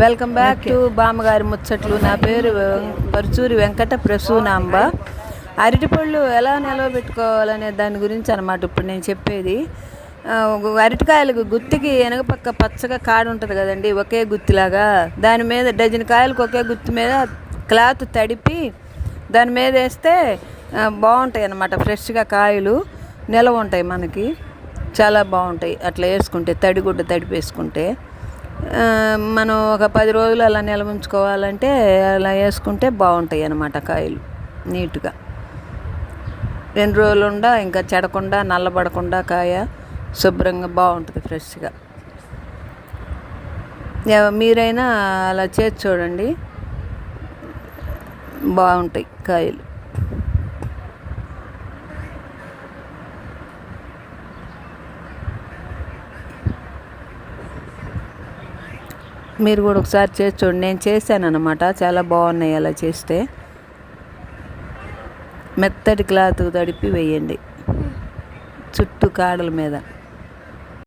Welcome back to బామ్మగారి ముచ్చట్లు. నా పేరు పరుచూరి వెంకట ప్రసూనాంబ. అరటిపళ్ళు ఎలా నిలవబెట్టుకోవాలనే దాని గురించి అనమాట ఇప్పుడు నేను చెప్పేది. అరటికాయలకు గుత్తికి వెనకపక్క పచ్చగా కాడు ఉంటుంది కదండి, ఒకే గుత్తిలాగా. దాని మీద డజన్ కాయలకు ఒకే గుత్తి మీద క్లాత్ తడిపి దాని మీద వేస్తే బాగుంటాయి అన్నమాట. ఫ్రెష్గా కాయలు నిలవ ఉంటాయి, మనకి చాలా బాగుంటాయి అట్లా వేసుకుంటే. తడిగుడ్డ తడిపేసుకుంటే మనం ఒక 10 రోజులు అలా నిల్వ ఉంచుకోవాలంటే అలా వేసుకుంటే బాగుంటాయి అన్నమాట. కాయలు నీట్గా 2 రోజులు ఇంకా చెడకుండా నల్లబడకుండా కాయ శుభ్రంగా బాగుంటుంది, ఫ్రెష్గా. మీరైనా అలా చేసి చూడండి, బాగుంటాయి కాయలు. మీరు కూడా ఒకసారి చేసి చూడండి. నేను చేశాను అన్నమాట, చాలా బాగున్నాయి. అలా చేస్తే మెత్తటి క్లాత్ తడిపి వేయండి చుట్టూ కాడల మీద.